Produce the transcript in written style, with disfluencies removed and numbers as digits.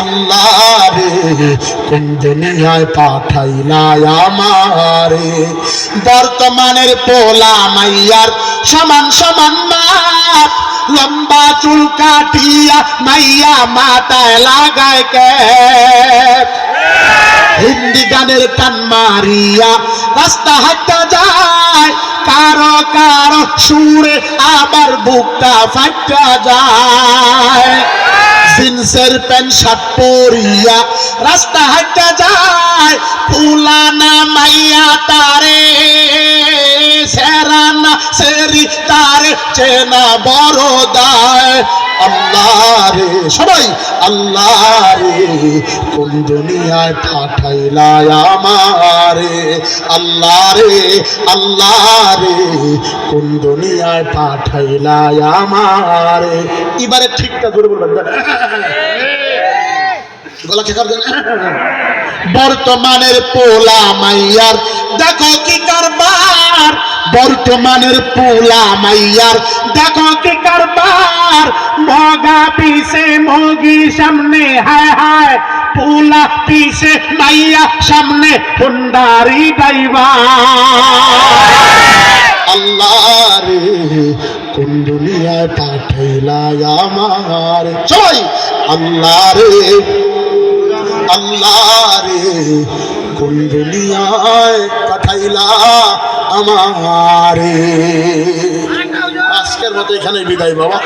আল্লাহ রে কোন দুনিয়ায় পাঠাইলা আমারে বর্তমানের পোলা মাইয়ার সমান সমান মাপ লম্বা চুল কাটিয়া মাইয়া মাথায় লাগায় ক্যাপ হিন্দি গানের টান মারিয়া রাস্তা হাঁটা যায় কারো কারো সুরে আবার বুকটা ফাটা যায় জিন্সের প্যান্ট শার্ট পরিয়া রাস্তা হাঁটা যায় ফুলানা মাইয়া তারে সেরানা সেরি তারে চেনা বড় দায় আল্লাহ রে সবাই আল্লাহ রে কোন দুনিয়ায় পাঠাইলা আমারে আল্লাহ রে কোন দুনিয়ায় পাঠাইলা আমারে এবারে ঠিকটা ধরে বলবেন গলা কে করবেন বর্তমানের পোলা মাইয়ার দেখো কি কারবার বর্তমানের পোলা মাইয়ার দেখো কি কারবার মগা পিছে মগি সামনে হায় হায় পোলা পিছে মাইয়া সামনে হুন্ডারি ড্রাইভার আল্লাহ রে কোন দুনিয়ায় পাঠাইলা আমার সবাই আল্লাহ রে কোন দুনিয়ায় পাঠাইলা আমারে আজকের মতো এখানে বিদায় বাবা।